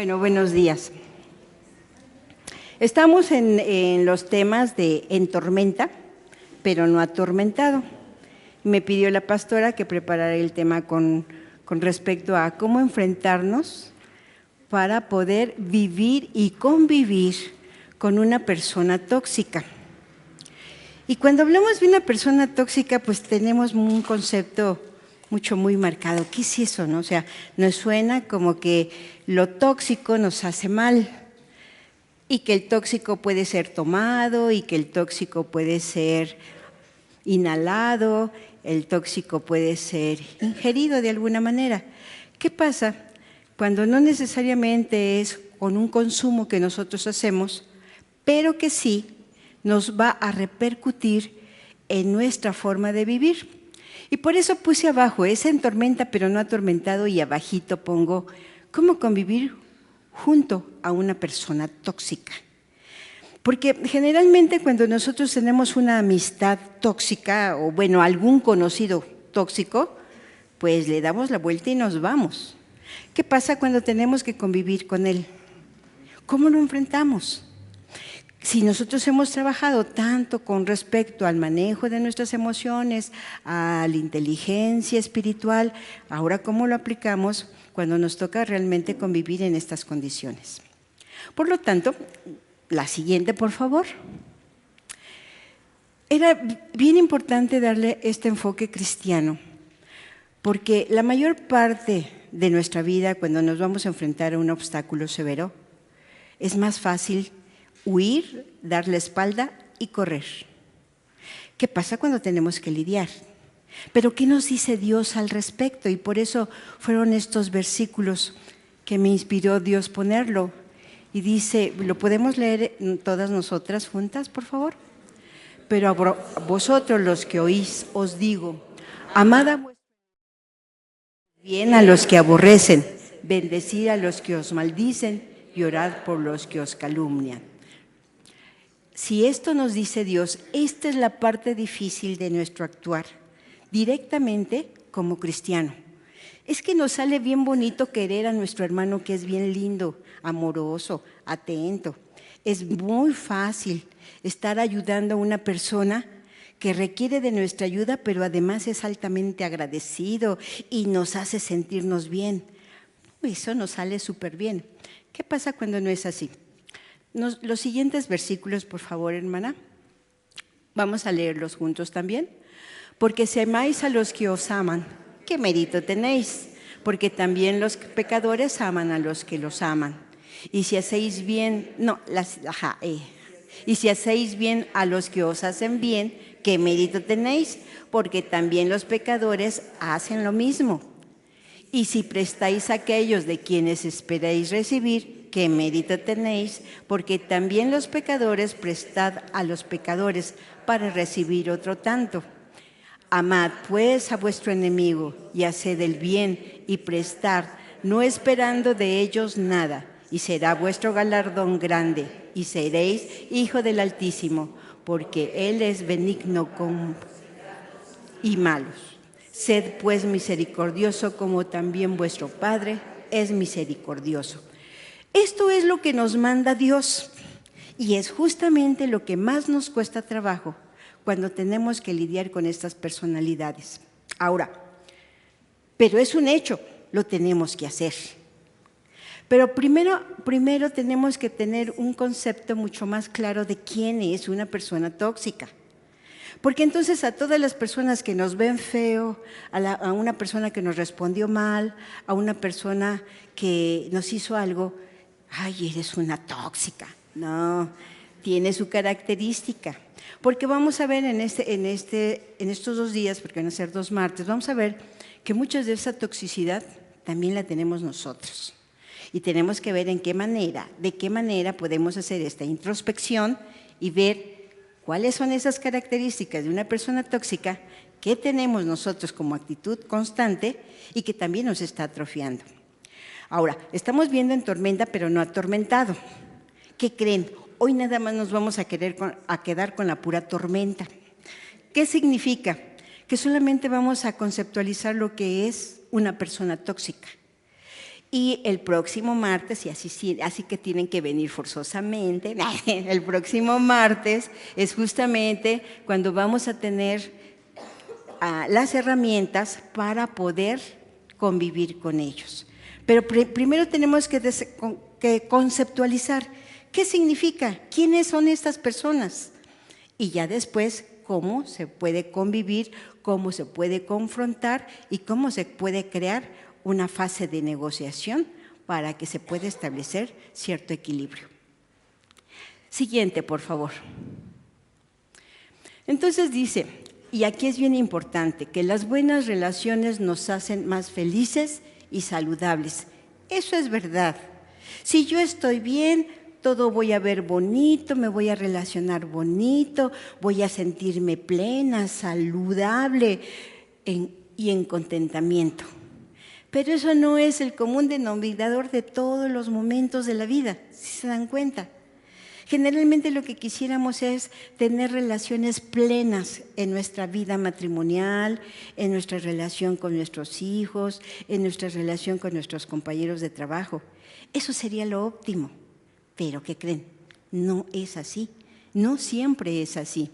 Bueno, buenos días. Estamos en los temas de en tormenta, pero no atormentado. Me pidió la pastora que preparara el tema con respecto a cómo enfrentarnos para poder vivir y convivir con una persona tóxica. Y cuando hablamos de una persona tóxica, pues tenemos un concepto muy marcado. ¿Qué es eso, no? O sea, nos suena como que lo tóxico nos hace mal y que el tóxico puede ser tomado y que el tóxico puede ser inhalado, el tóxico puede ser ingerido de alguna manera. ¿Qué pasa cuando no necesariamente es con un consumo que nosotros hacemos, pero que sí nos va a repercutir en nuestra forma de vivir? Y por eso puse abajo, es en tormenta pero no atormentado, y abajito pongo cómo convivir junto a una persona tóxica. Porque generalmente cuando nosotros tenemos una amistad tóxica o bueno, algún conocido tóxico, pues le damos la vuelta y nos vamos. ¿Qué pasa cuando tenemos que convivir con él? ¿Cómo lo enfrentamos? Si nosotros hemos trabajado tanto con respecto al manejo de nuestras emociones, a la inteligencia espiritual, ahora ¿cómo lo aplicamos cuando nos toca realmente convivir en estas condiciones? Por lo tanto, la siguiente, por favor. Era bien importante darle este enfoque cristiano, porque la mayor parte de nuestra vida, cuando nos vamos a enfrentar a un obstáculo severo, es más fácil huir, dar la espalda y correr. ¿Qué pasa cuando tenemos que lidiar? Pero ¿qué nos dice Dios al respecto? Y por eso fueron estos versículos que me inspiró Dios ponerlo. Y dice, ¿lo podemos leer todas nosotras juntas, por favor? Pero a vosotros los que oís, os digo, amad a vuestro bien a los que aborrecen, bendecid a los que os maldicen y orad por los que os calumnian. Si esto nos dice Dios, esta es la parte difícil de nuestro actuar, directamente como cristiano. Es que nos sale bien bonito querer a nuestro hermano que es bien lindo, amoroso, atento. Es muy fácil estar ayudando a una persona que requiere de nuestra ayuda, pero además es altamente agradecido y nos hace sentirnos bien. Eso nos sale súper bien. ¿Qué pasa cuando no es así? Los siguientes versículos, por favor, hermana. Vamos a leerlos juntos también. Porque si amáis a los que os aman, ¿qué mérito tenéis? Porque también los pecadores aman a los que los aman. Y si hacéis bien, y si hacéis bien a los que os hacen bien, ¿qué mérito tenéis? Porque también los pecadores hacen lo mismo. Y si prestáis a aquellos de quienes esperáis recibir, ¿qué mérito tenéis? Porque también los pecadores prestad a los pecadores para recibir otro tanto. Amad pues a vuestro enemigo y haced el bien y prestad, no esperando de ellos nada, y será vuestro galardón grande, y seréis hijo del Altísimo, porque Él es benigno y malos. Sed pues misericordioso como también vuestro Padre es misericordioso. Esto es lo que nos manda Dios y es justamente lo que más nos cuesta trabajo cuando tenemos que lidiar con estas personalidades. Ahora, pero es un hecho, lo tenemos que hacer. Pero primero tenemos que tener un concepto mucho más claro de quién es una persona tóxica. Porque entonces a todas las personas que nos ven feo, a una persona que nos respondió mal, a una persona que nos hizo algo, ¡ay, eres una tóxica! No, tiene su característica. Porque vamos a ver en estos 2 días, porque van a ser 2 martes, vamos a ver que mucha de esa toxicidad también la tenemos nosotros. Y tenemos que ver de qué manera podemos hacer esta introspección y ver cuáles son esas características de una persona tóxica que tenemos nosotros como actitud constante y que también nos está atrofiando. Ahora, estamos viendo en tormenta, pero no atormentado. ¿Qué creen? Hoy nada más nos vamos a quedar con la pura tormenta. ¿Qué significa? Que solamente vamos a conceptualizar lo que es una persona tóxica. Y el próximo martes, y así que tienen que venir forzosamente, el próximo martes es justamente cuando vamos a tener las herramientas para poder convivir con ellos. Pero primero tenemos que conceptualizar qué significa, quiénes son estas personas y ya después cómo se puede convivir, cómo se puede confrontar y cómo se puede crear una fase de negociación para que se pueda establecer cierto equilibrio. Siguiente, por favor. Entonces dice, y aquí es bien importante, que las buenas relaciones nos hacen más felices y saludables. Eso es verdad. Si yo estoy bien, todo voy a ver bonito, me voy a relacionar bonito, voy a sentirme plena, saludable y en contentamiento. Pero eso no es el común denominador de todos los momentos de la vida, si se dan cuenta. Generalmente lo que quisiéramos es tener relaciones plenas en nuestra vida matrimonial, en nuestra relación con nuestros hijos, en nuestra relación con nuestros compañeros de trabajo. Eso sería lo óptimo. Pero ¿qué creen? No es así. No siempre es así.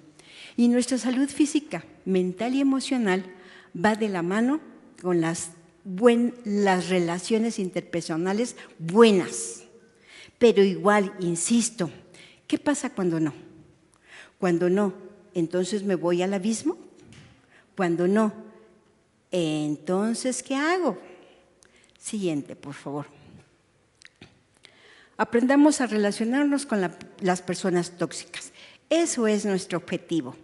Y nuestra salud física, mental y emocional va de la mano con las relaciones interpersonales buenas. Pero igual, insisto, ¿qué pasa cuando no? Cuando no, entonces me voy al abismo. Cuando no, entonces, ¿qué hago? Siguiente, por favor. Aprendamos a relacionarnos con las personas tóxicas. Eso es nuestro objetivo.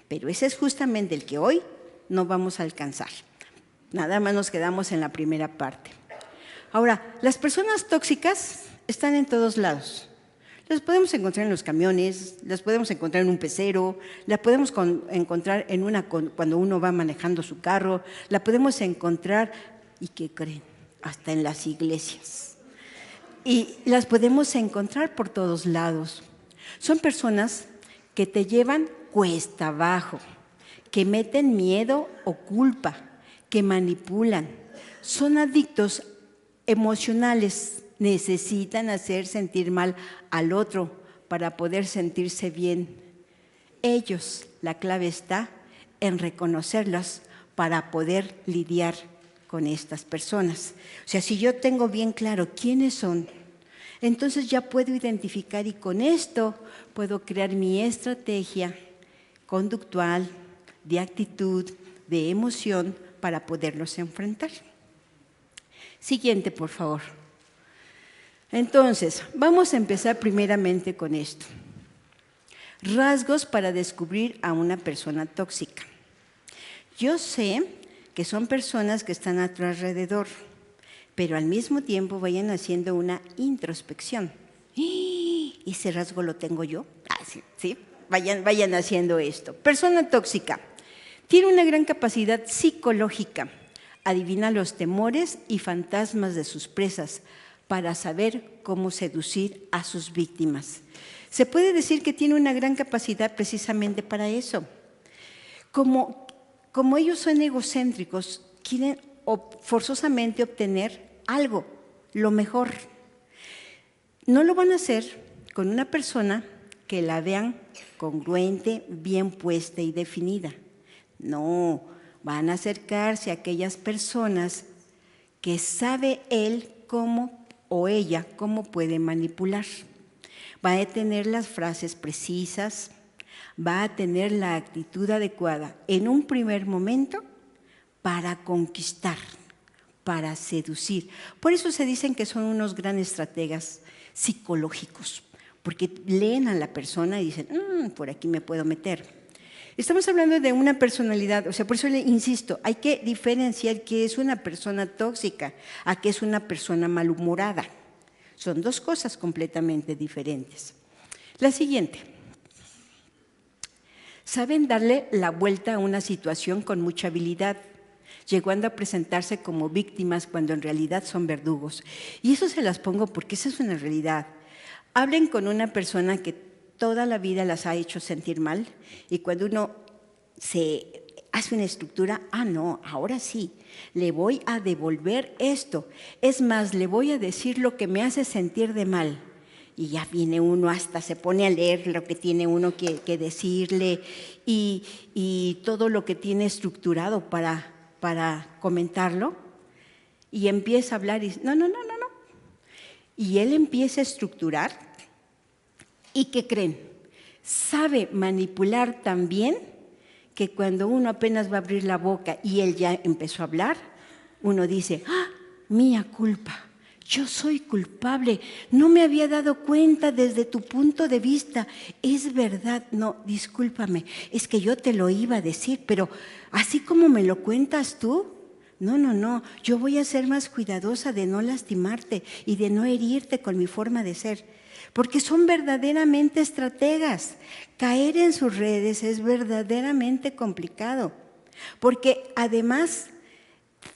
Pero ese es justamente el que hoy no vamos a alcanzar. Nada más nos quedamos en la primera parte. Ahora, las personas tóxicas están en todos lados. Las podemos encontrar en los camiones, las podemos encontrar en un pecero, las podemos encontrar cuando uno va manejando su carro, la podemos encontrar, ¿y qué creen? Hasta en las iglesias. Y las podemos encontrar por todos lados. Son personas que te llevan cuesta abajo, que meten miedo o culpa, que manipulan. Son adictos emocionales, necesitan hacer sentir mal al otro para poder sentirse bien. Ellos, la clave está en reconocerlos para poder lidiar con estas personas. O sea, si yo tengo bien claro quiénes son, entonces ya puedo identificar y con esto puedo crear mi estrategia conductual, de actitud, de emoción para poderlos enfrentar. Siguiente, por favor. Entonces, vamos a empezar primeramente con esto. Rasgos para descubrir a una persona tóxica. Yo sé que son personas que están a tu alrededor, pero al mismo tiempo vayan haciendo una introspección. ¿Ese rasgo lo tengo yo? Sí. Vayan haciendo esto. Persona tóxica. Tiene una gran capacidad psicológica. Adivina los temores y fantasmas de sus presas para saber cómo seducir a sus víctimas. Se puede decir que tiene una gran capacidad precisamente para eso. Como ellos son egocéntricos, quieren forzosamente obtener algo, lo mejor. No lo van a hacer con una persona que la vean congruente, bien puesta y definida. No, van a acercarse a aquellas personas que sabe él cómo o ella cómo puede manipular. Va a tener las frases precisas, va a tener la actitud adecuada en un primer momento para conquistar, para seducir. Por eso se dicen que son unos gran estrategas psicológicos, porque leen a la persona y dicen, por aquí me puedo meter. Estamos hablando de una personalidad, o sea, por eso le insisto, hay que diferenciar qué es una persona tóxica a qué es una persona malhumorada. Son dos cosas completamente diferentes. La siguiente. Saben darle la vuelta a una situación con mucha habilidad, llegando a presentarse como víctimas cuando en realidad son verdugos. Y eso se las pongo porque esa es una realidad. Hablen con una persona que toda la vida las ha hecho sentir mal y cuando uno se hace una estructura, no, ahora sí, le voy a devolver esto. Es más, le voy a decir lo que me hace sentir de mal. Y ya viene uno, hasta se pone a leer lo que tiene uno que decirle y todo lo que tiene estructurado para comentarlo. Y empieza a hablar y dice, no. Y él empieza a estructurar. ¿Y qué creen? Sabe manipular tan bien que cuando uno apenas va a abrir la boca y él ya empezó a hablar, uno dice, mía culpa, yo soy culpable, no me había dado cuenta desde tu punto de vista, es verdad, no, discúlpame, es que yo te lo iba a decir, pero así como me lo cuentas tú, no, yo voy a ser más cuidadosa de no lastimarte y de no herirte con mi forma de ser. Porque son verdaderamente estrategas. Caer en sus redes es verdaderamente complicado, porque además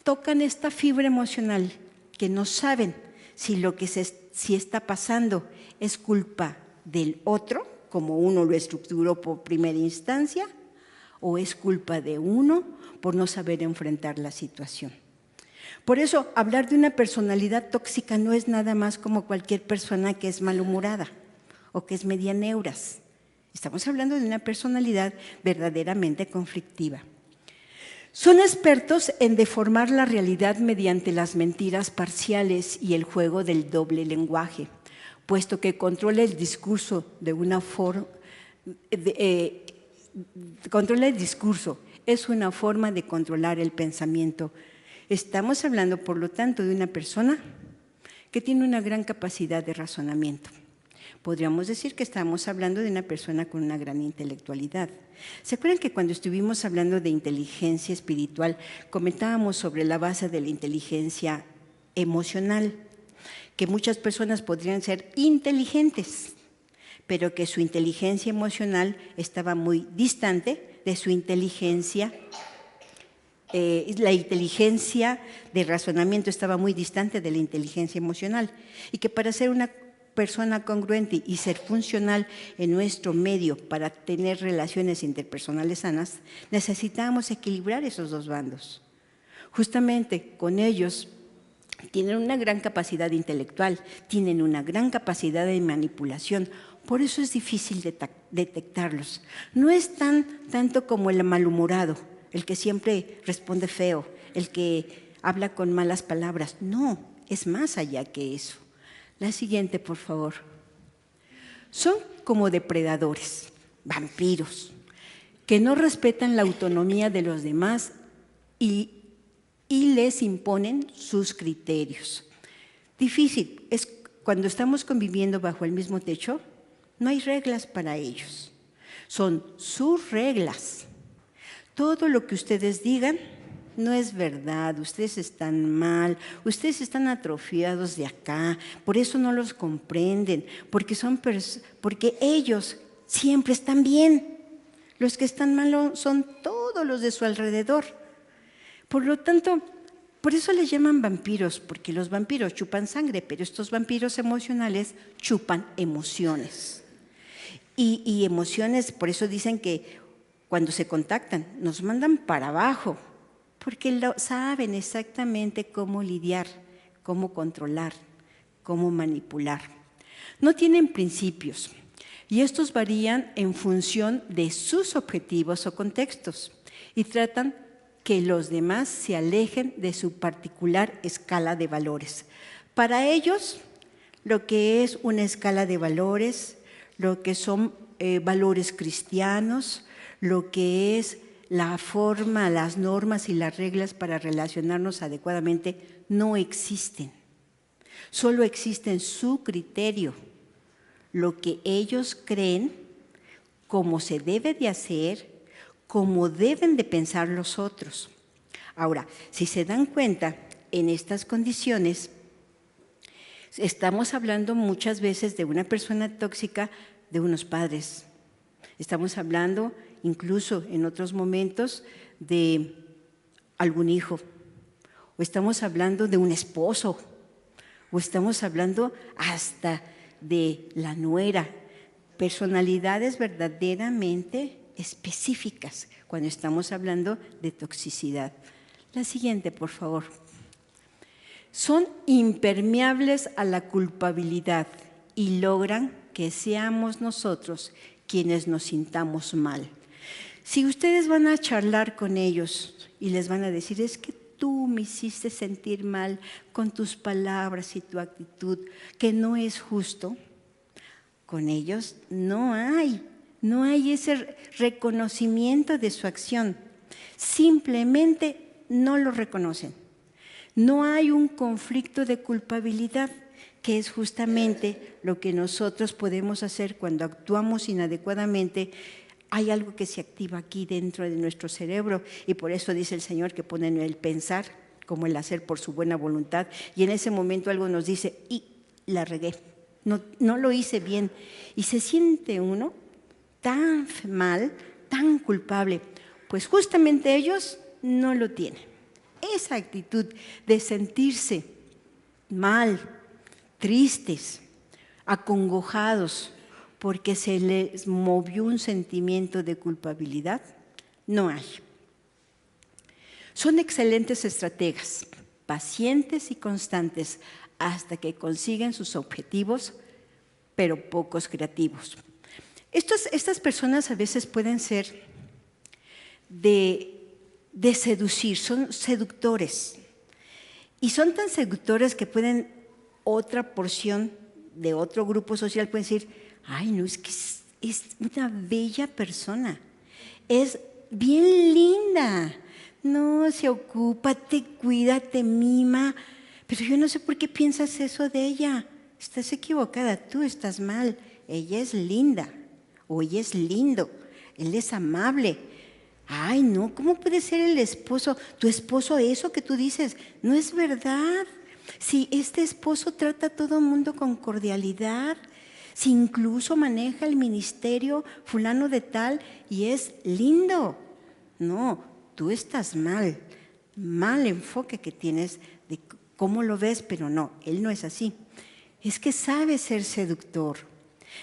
tocan esta fibra emocional que no saben si está pasando es culpa del otro, como uno lo estructuró por primera instancia, o es culpa de uno por no saber enfrentar la situación. Por eso, hablar de una personalidad tóxica no es nada más como cualquier persona que es malhumorada o que es media neuras. Estamos hablando de una personalidad verdaderamente conflictiva. Son expertos en deformar la realidad mediante las mentiras parciales y el juego del doble lenguaje, puesto que controla el discurso de una forma. Controla el discurso, es una forma de controlar el pensamiento. Estamos hablando, por lo tanto, de una persona que tiene una gran capacidad de razonamiento. Podríamos decir que estamos hablando de una persona con una gran intelectualidad. ¿Se acuerdan que cuando estuvimos hablando de inteligencia espiritual, comentábamos sobre la base de la inteligencia emocional? Que muchas personas podrían ser inteligentes, pero que su inteligencia emocional estaba muy distante de su inteligencia. La inteligencia de razonamiento estaba muy distante de la inteligencia emocional y que para ser una persona congruente y ser funcional en nuestro medio para tener relaciones interpersonales sanas, necesitamos equilibrar esos dos bandos. Justamente con ellos tienen una gran capacidad intelectual, tienen una gran capacidad de manipulación, por eso es difícil detectarlos. No es tanto como el malhumorado, el que siempre responde feo, el que habla con malas palabras. No, es más allá que eso. La siguiente, por favor. Son como depredadores, vampiros, que no respetan la autonomía de los demás y les imponen sus criterios. Difícil, es cuando estamos conviviendo bajo el mismo techo, no hay reglas para ellos. Son sus reglas. Todo lo que ustedes digan no es verdad, ustedes están mal, ustedes están atrofiados de acá, por eso no los comprenden, porque ellos siempre están bien. Los que están mal son todos los de su alrededor. Por lo tanto, por eso les llaman vampiros, porque los vampiros chupan sangre, pero estos vampiros emocionales chupan emociones. Y emociones, por eso dicen que cuando se contactan, nos mandan para abajo, porque saben exactamente cómo lidiar, cómo controlar, cómo manipular. No tienen principios y estos varían en función de sus objetivos o contextos y tratan que los demás se alejen de su particular escala de valores. Para ellos, lo que es una escala de valores, lo que son valores cristianos, lo que es la forma, las normas y las reglas para relacionarnos adecuadamente no existen. Solo existe su criterio, lo que ellos creen, cómo se debe de hacer, cómo deben de pensar los otros. Ahora, si se dan cuenta, en estas condiciones, estamos hablando muchas veces de una persona tóxica, de unos padres. Estamos hablando incluso en otros momentos de algún hijo, o estamos hablando de un esposo, o estamos hablando hasta de la nuera. Personalidades verdaderamente específicas cuando estamos hablando de toxicidad. La siguiente, por favor. Son impermeables a la culpabilidad y logran que seamos nosotros quienes nos sintamos mal. Si ustedes van a charlar con ellos y les van a decir, es que tú me hiciste sentir mal con tus palabras y tu actitud, que no es justo, con ellos no hay ese reconocimiento de su acción. Simplemente no lo reconocen. No hay un conflicto de culpabilidad, que es justamente lo que nosotros podemos hacer cuando actuamos inadecuadamente. Hay algo que se activa aquí dentro de nuestro cerebro y por eso dice el Señor que pone el pensar como el hacer por su buena voluntad, y en ese momento algo nos dice, y la regué, no lo hice bien, y se siente uno tan mal, tan culpable. Pues justamente ellos no lo tienen. Esa actitud de sentirse mal, tristes, acongojados, porque se les movió un sentimiento de culpabilidad, no hay. Son excelentes estrategas, pacientes y constantes hasta que consiguen sus objetivos, pero pocos creativos. Estas personas a veces pueden ser de seducir, son seductores. Y son tan seductores que pueden, otra porción de otro grupo social pueden decir, ay, no, es que es una bella persona, es bien linda, no, se ocupa, te cuida, te mima, pero yo no sé por qué piensas eso de ella, estás equivocada, tú estás mal, ella es linda, o ella es lindo, él es amable. Ay, no, ¿cómo puede ser el esposo, tu esposo, eso que tú dices? No es verdad. Si este esposo trata a todo mundo con cordialidad, si incluso maneja el ministerio fulano de tal y es lindo. No, tú estás mal enfoque que tienes de cómo lo ves, pero no, él no es así. Es que sabe ser seductor.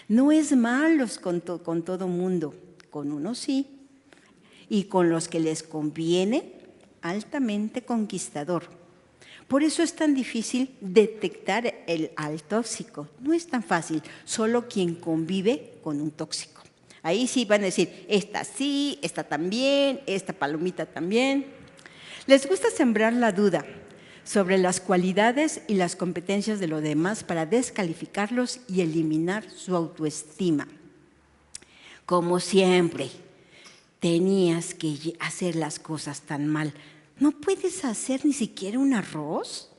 No es malo con todo mundo, con uno sí, y con los que les conviene, altamente conquistador. Por eso es tan difícil detectar al tóxico. No es tan fácil, solo quien convive con un tóxico. Ahí sí van a decir, esta sí, esta también, esta palomita también. Les gusta sembrar la duda sobre las cualidades y las competencias de los demás para descalificarlos y eliminar su autoestima. Como siempre, tenías que hacer las cosas tan mal. ¿No puedes hacer ni siquiera un arroz?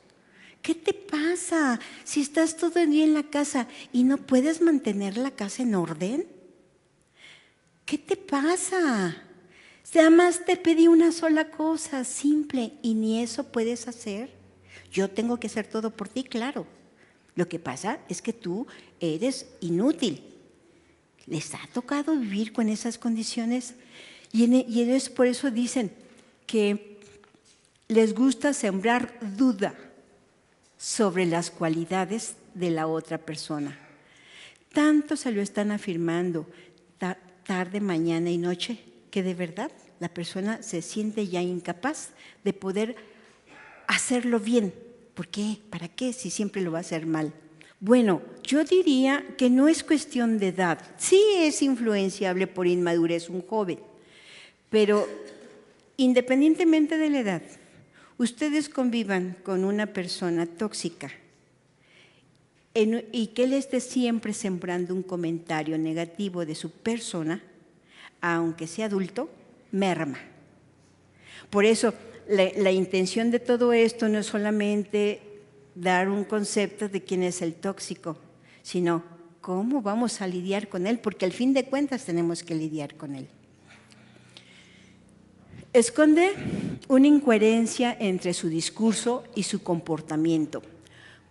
¿Qué te pasa? Si estás todo el día en la casa y no puedes mantener la casa en orden. ¿Qué te pasa? Además te pedí una sola cosa, simple, y ni eso puedes hacer. Yo tengo que hacer todo por ti, claro. Lo que pasa es que tú eres inútil. ¿Les ha tocado vivir con esas condiciones? Y ellos por eso dicen que les gusta sembrar duda sobre las cualidades de la otra persona. Tanto se lo están afirmando tarde, mañana y noche, que de verdad la persona se siente ya incapaz de poder hacerlo bien. ¿Por qué? ¿Para qué? Si siempre lo va a hacer mal. Bueno, yo diría que no es cuestión de edad. Sí es influenciable por inmadurez un joven, pero independientemente de la edad, ustedes convivan con una persona tóxica y que él esté siempre sembrando un comentario negativo de su persona, aunque sea adulto, merma. Por eso, la intención de todo esto no es solamente dar un concepto de quién es el tóxico, sino cómo vamos a lidiar con él, porque al fin de cuentas tenemos que lidiar con él. Esconde una incoherencia entre su discurso y su comportamiento.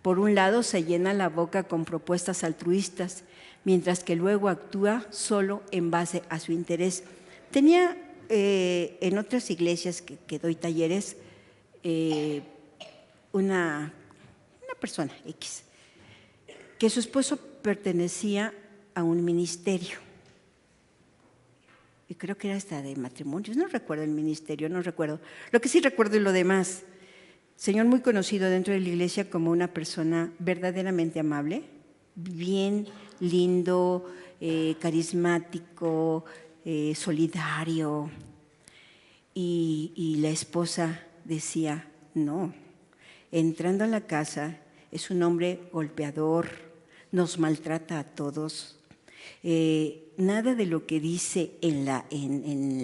Por un lado, se llena la boca con propuestas altruistas, mientras que luego actúa solo en base a su interés. Tenía en otras iglesias que doy talleres una persona X, que su esposo pertenecía a un ministerio. y creo que era hasta de matrimonios, no recuerdo el ministerio, no recuerdo. Lo que sí recuerdo es lo demás. Señor muy conocido dentro de la iglesia como una persona verdaderamente amable, bien lindo, carismático, solidario. Y la esposa decía, no, entrando a la casa es un hombre golpeador, nos maltrata a todos. Nada de lo que dice en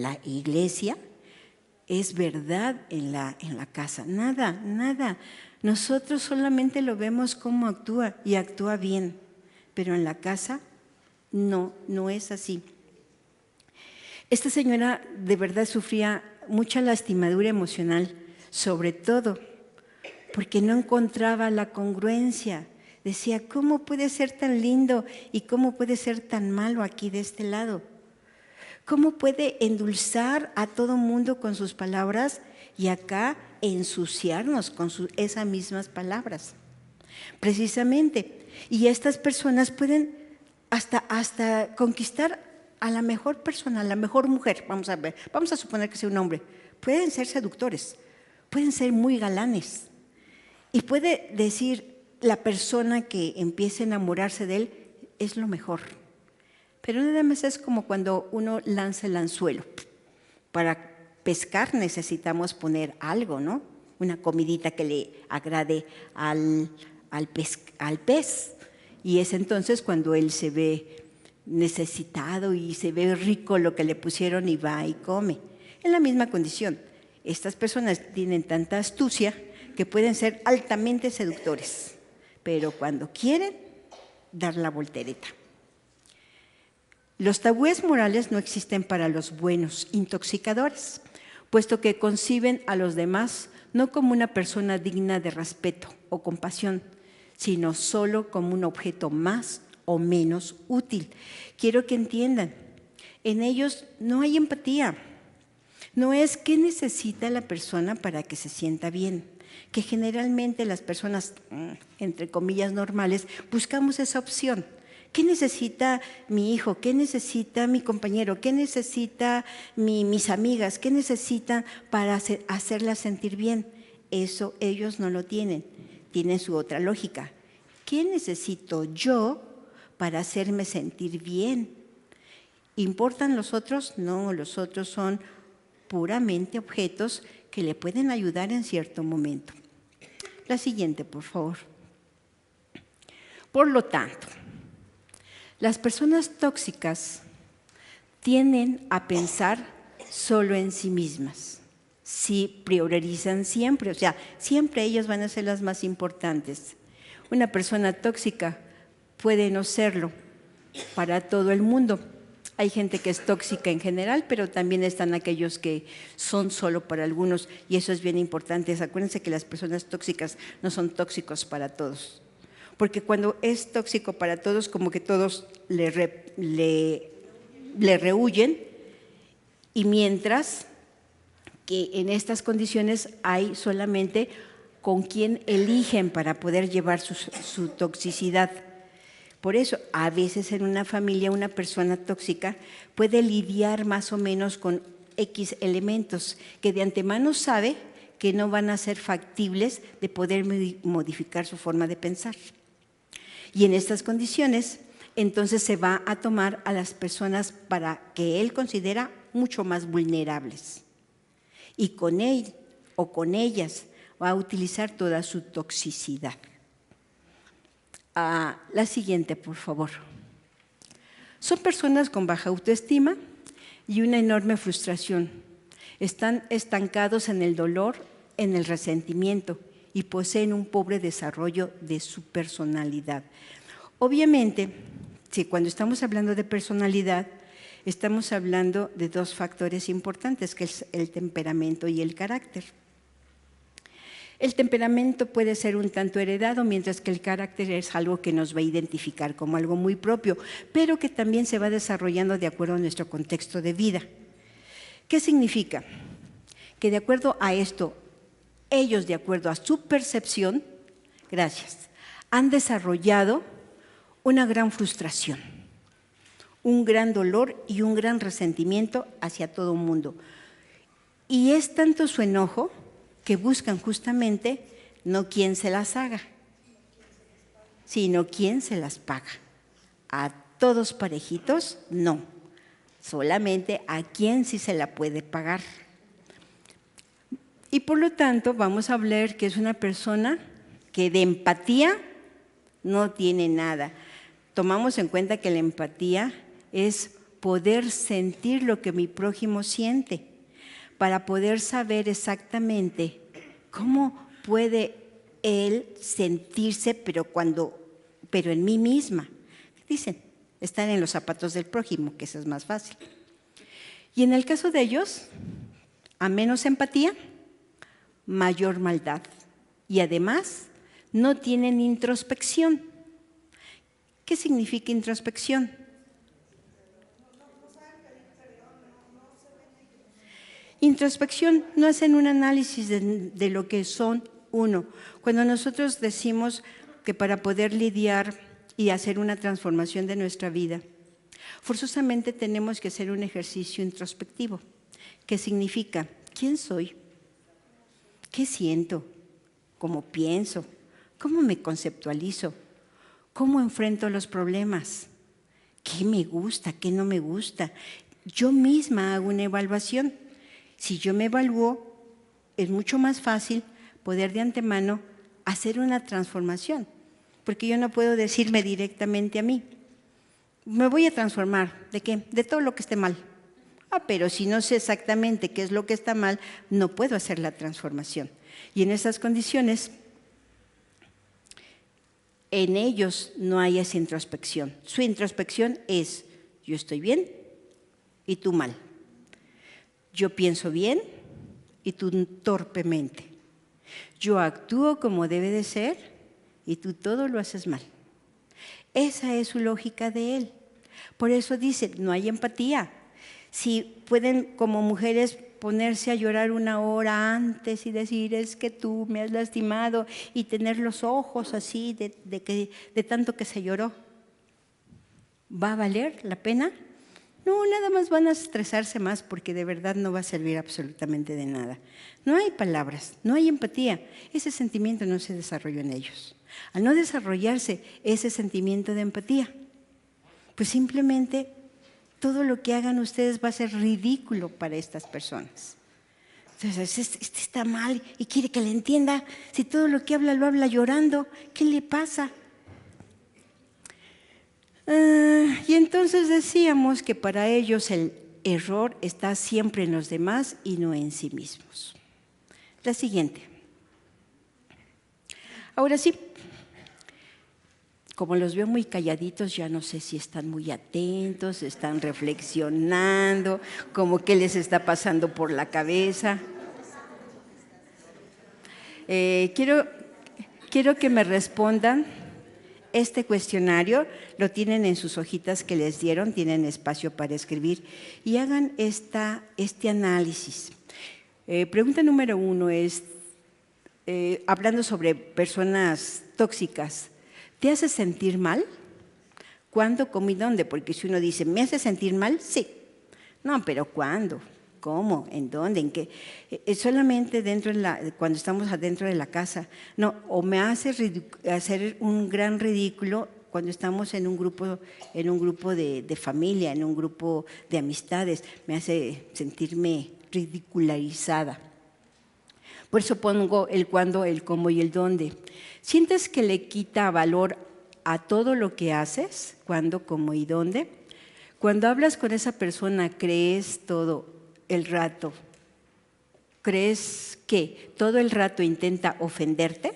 la iglesia es verdad en la casa, nada. Nosotros solamente lo vemos cómo actúa y actúa bien, pero en la casa no es así. Esta señora de verdad sufría mucha lastimadura emocional, sobre todo porque no encontraba la congruencia. Decía, ¿cómo puede ser tan lindo y cómo puede ser tan malo aquí de este lado? ¿Cómo puede endulzar a todo mundo con sus palabras y acá ensuciarnos con esas mismas palabras? Precisamente. Y estas personas pueden hasta conquistar a la mejor persona, a la mejor mujer. Vamos a suponer que sea un hombre. Pueden ser seductores, pueden ser muy galanes. Y puede decir la persona que empiece a enamorarse de él, es lo mejor. Pero nada más es como cuando uno lanza el anzuelo. Para pescar necesitamos poner algo, ¿no? Una comidita que le agrade al pez. Y es entonces cuando él se ve necesitado y se ve rico lo que le pusieron y va y come. En la misma condición, estas personas tienen tanta astucia que pueden ser altamente seductores, pero cuando quieren, dar la voltereta. Los tabúes morales no existen para los buenos intoxicadores, puesto que conciben a los demás no como una persona digna de respeto o compasión, sino solo como un objeto más o menos útil. Quiero que entiendan, en ellos no hay empatía. No es qué necesita la persona para que se sienta bien, que generalmente las personas, entre comillas, normales, buscamos esa opción. ¿Qué necesita mi hijo? ¿Qué necesita mi compañero? ¿Qué necesita mis amigas? ¿Qué necesitan para hacerlas sentir bien? Eso ellos no lo tienen, tienen su otra lógica. ¿Qué necesito yo para hacerme sentir bien? ¿Importan los otros? No, los otros son puramente objetos que le pueden ayudar en cierto momento. La siguiente, por favor. Por lo tanto, las personas tóxicas tienden a pensar solo en sí mismas. Sí, priorizan siempre, o sea, siempre ellas van a ser las más importantes. Una persona tóxica puede no serlo para todo el mundo. Hay gente que es tóxica en general, pero también están aquellos que son solo para algunos, y eso es bien importante. Acuérdense que las personas tóxicas no son tóxicos para todos. Porque cuando es tóxico para todos, como que todos le rehuyen, y mientras que en estas condiciones hay solamente con quien eligen para poder llevar su toxicidad. Por eso, a veces en una familia una persona tóxica puede lidiar más o menos con X elementos que de antemano sabe que no van a ser factibles de poder modificar su forma de pensar. Y en estas condiciones, entonces se va a tomar a las personas para que él considera mucho más vulnerables. Y con él o con ellas va a utilizar toda su toxicidad. La siguiente, por favor. Son personas con baja autoestima y una enorme frustración. Están estancados en el dolor, en el resentimiento y poseen un pobre desarrollo de su personalidad. Obviamente, si cuando estamos hablando de personalidad, estamos hablando de dos factores importantes, que es el temperamento y el carácter. El temperamento puede ser un tanto heredado, mientras que el carácter es algo que nos va a identificar como algo muy propio, pero que también se va desarrollando de acuerdo a nuestro contexto de vida. ¿Qué significa? Que de acuerdo a esto, ellos, de acuerdo a su percepción, han desarrollado una gran frustración, un gran dolor y un gran resentimiento hacia todo el mundo. Y es tanto su enojo que buscan justamente no quién se las haga, sino quién se las paga. A todos parejitos, no. Solamente a quien sí se la puede pagar. Y por lo tanto, vamos a hablar que es una persona que de empatía no tiene nada. Tomamos en cuenta que la empatía es poder sentir lo que mi prójimo siente, para poder saber exactamente cómo puede él sentirse, pero en mí misma. Dicen, estar en los zapatos del prójimo, que eso es más fácil. Y en el caso de ellos, a menos empatía, mayor maldad. Y además, no tienen introspección. ¿Qué significa introspección? Introspección, no hacen un análisis de lo que son uno. Cuando nosotros decimos que para poder lidiar y hacer una transformación de nuestra vida, forzosamente tenemos que hacer un ejercicio introspectivo, que significa, ¿quién soy? ¿Qué siento? ¿Cómo pienso? ¿Cómo me conceptualizo? ¿Cómo enfrento los problemas? ¿Qué me gusta? ¿Qué no me gusta? Yo misma hago una evaluación. Si yo me evalúo, es mucho más fácil poder de antemano hacer una transformación, porque yo no puedo decirme directamente a mí, me voy a transformar, ¿de qué? De todo lo que esté mal. Pero si no sé exactamente qué es lo que está mal, no puedo hacer la transformación. Y en esas condiciones, en ellos no hay esa introspección. Su introspección es, yo estoy bien y tú mal. Yo pienso bien y tú torpemente. Yo actúo como debe de ser y tú todo lo haces mal. Esa es su lógica de él. Por eso dice, no hay empatía. Si pueden como mujeres ponerse a llorar 1 hora antes y decir, es que tú me has lastimado, y tener los ojos así de tanto que se lloró, ¿va a valer la pena? No, nada más van a estresarse más, porque de verdad no va a servir absolutamente de nada. No hay palabras, no hay empatía. Ese sentimiento no se desarrolló en ellos. Al no desarrollarse ese sentimiento de empatía, pues simplemente todo lo que hagan ustedes va a ser ridículo para estas personas. Entonces, este está mal y quiere que le entienda. Si todo lo que habla lo habla llorando, ¿qué le pasa? Y entonces decíamos que para ellos el error está siempre en los demás y no en sí mismos. La siguiente. Ahora sí, como los veo muy calladitos, ya no sé si están muy atentos, están reflexionando, como qué les está pasando por la cabeza. Quiero que me respondan. Este cuestionario lo tienen en sus hojitas que les dieron, tienen espacio para escribir, y hagan este análisis. Pregunta número 1 es, hablando sobre personas tóxicas, ¿te hace sentir mal? ¿Cuándo, cómo y dónde? Porque si uno dice, ¿me hace sentir mal? Sí. No, pero ¿cuándo? ¿Cómo? ¿En dónde? ¿En qué? Solamente cuando estamos adentro de la casa. No, o me hace hacer un gran ridículo cuando estamos en un grupo de familia, en un grupo de amistades. Me hace sentirme ridicularizada. Por eso pongo el cuándo, el cómo y el dónde. ¿Sientes que le quita valor a todo lo que haces? ¿Cuándo, cómo y dónde? Cuando hablas con esa persona, ¿crees todo el rato? ¿Crees que todo el rato intenta ofenderte?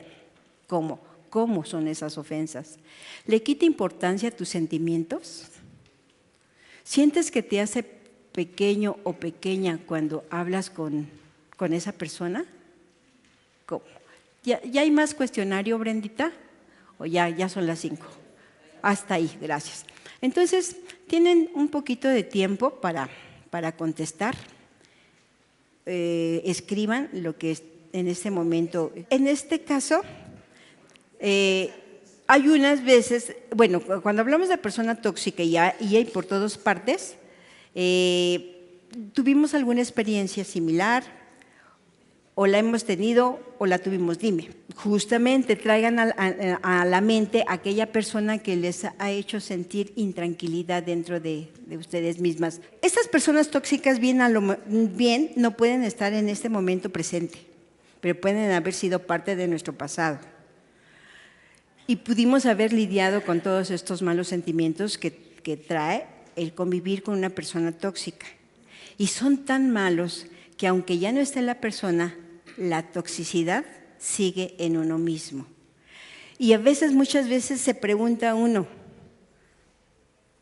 ¿Cómo? ¿Cómo son esas ofensas? ¿Le quita importancia a tus sentimientos? ¿Sientes que te hace pequeño o pequeña cuando hablas con esa persona? ¿Cómo? ¿Ya hay más cuestionario, Brendita? ¿O ya son las 5? Hasta ahí, gracias. Entonces, tienen un poquito de tiempo para contestar. Escriban lo que es en este momento. En este caso, hay unas veces, bueno, cuando hablamos de persona tóxica y hay por todas partes, ¿tuvimos alguna experiencia similar? ¿O la hemos tenido o la tuvimos? Dime, justamente traigan a la mente aquella persona que les ha hecho sentir intranquilidad dentro de ustedes mismas. Estas personas tóxicas bien no pueden estar en este momento presente, pero pueden haber sido parte de nuestro pasado. Y pudimos haber lidiado con todos estos malos sentimientos que trae el convivir con una persona tóxica. Y son tan malos que aunque ya no esté la persona, la toxicidad sigue en uno mismo. Y a veces, muchas veces se pregunta uno,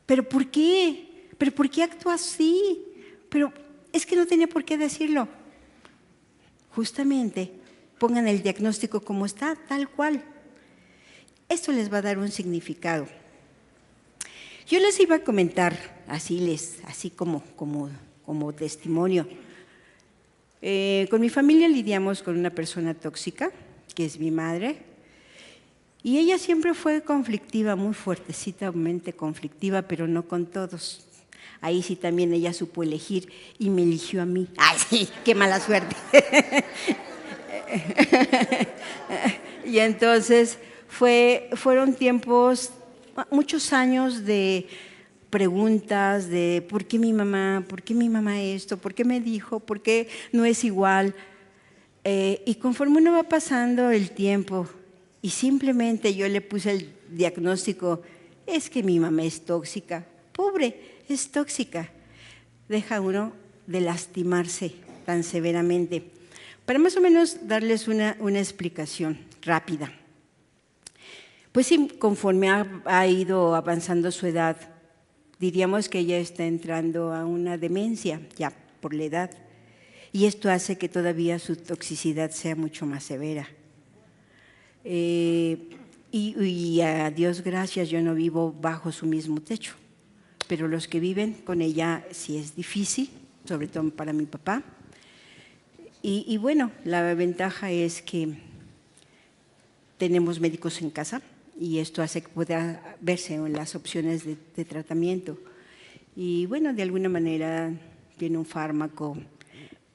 ¿pero por qué? ¿Pero por qué actúa así? Pero es que no tenía por qué decirlo. Justamente, pongan el diagnóstico como está, tal cual. Esto les va a dar un significado. Yo les iba a comentar, así como testimonio. Con mi familia lidiamos con una persona tóxica, que es mi madre, y ella siempre fue conflictiva, muy fuertecitamente conflictiva, pero no con todos. Ahí sí también ella supo elegir y me eligió a mí. ¡Ay, sí! ¡Qué mala suerte! Y entonces fueron tiempos, muchos años de preguntas de ¿por qué mi mamá esto? ¿Por qué me dijo? ¿Por qué no es igual? Y conforme uno va pasando el tiempo y simplemente yo le puse el diagnóstico, es que mi mamá es tóxica, pobre, es tóxica. Deja uno de lastimarse tan severamente. Para más o menos darles una explicación rápida. Pues sí, conforme ha ido avanzando su edad, diríamos que ella está entrando a una demencia, ya por la edad, y esto hace que todavía su toxicidad sea mucho más severa. Y a Dios gracias, yo no vivo bajo su mismo techo, pero los que viven con ella sí es difícil, sobre todo para mi papá. Y bueno, la ventaja es que tenemos médicos en casa, y esto hace que pueda verse en las opciones de tratamiento. Y bueno, de alguna manera tiene un fármaco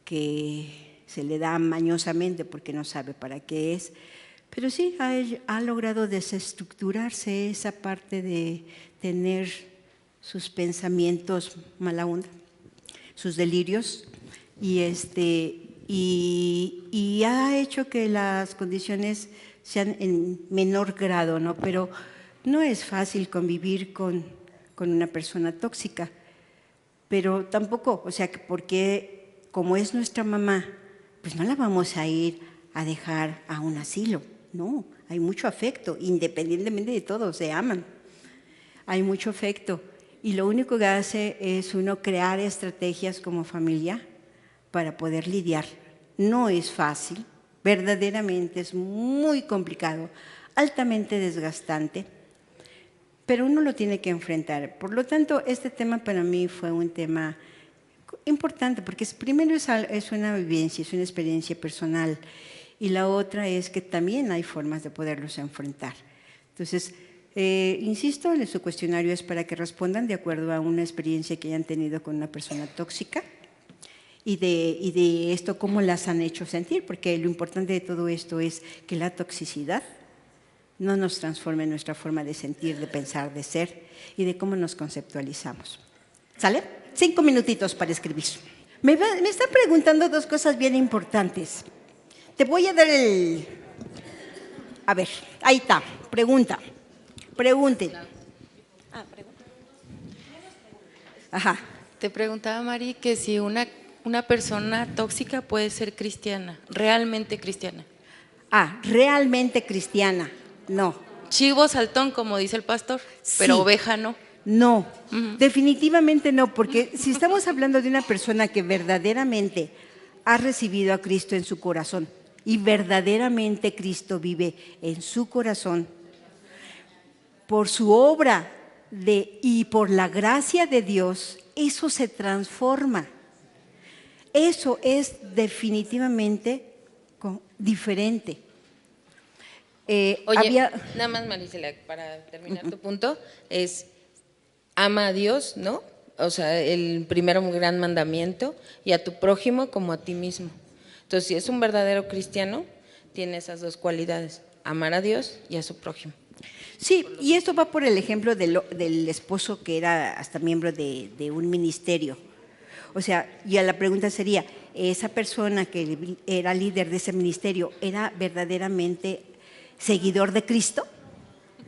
que se le da mañosamente porque no sabe para qué es, pero sí ha logrado desestructurarse esa parte de tener sus pensamientos mala onda, sus delirios, y ha hecho que las condiciones sean en menor grado, ¿no? Pero no es fácil convivir con una persona tóxica, pero tampoco, o sea, que porque como es nuestra mamá, pues no la vamos a ir a dejar a un asilo, no, hay mucho afecto, independientemente de todo, se aman, hay mucho afecto, y lo único que hace es uno crear estrategias como familia para poder lidiar. No es fácil, verdaderamente es muy complicado, altamente desgastante, pero uno lo tiene que enfrentar. Por lo tanto, este tema para mí fue un tema importante, porque primero es una vivencia, es una experiencia personal, y la otra es que también hay formas de poderlos enfrentar. Entonces, insisto, su cuestionario es para que respondan de acuerdo a una experiencia que hayan tenido con una persona tóxica, y de esto cómo las han hecho sentir, porque lo importante de todo esto es que la toxicidad no nos transforme en nuestra forma de sentir, de pensar, de ser y de cómo nos conceptualizamos. ¿Sale? 5 minutitos para escribir. Me están preguntando dos cosas bien importantes. Te voy a dar A ver, ahí está. Pregunten. Ajá. Te preguntaba, Mari, que si una persona tóxica puede ser cristiana, realmente cristiana. Realmente cristiana, no. Chivo saltón, como dice el pastor, pero Sí. oveja no. No, definitivamente no, porque si estamos hablando de una persona que verdaderamente ha recibido a Cristo en su corazón y verdaderamente Cristo vive en su corazón, por su obra y por la gracia de Dios, eso se transforma. Eso es definitivamente diferente. Oye, nada más, Marisela, para terminar tu punto, es ama a Dios, ¿no? O sea, el primero gran mandamiento, y a tu prójimo como a ti mismo. Entonces, si es un verdadero cristiano, tiene esas dos cualidades, amar a Dios y a su prójimo. Sí, y esto va por el ejemplo del esposo que era hasta miembro de un ministerio. O sea, ya la pregunta sería, ¿esa persona que era líder de ese ministerio era verdaderamente seguidor de Cristo?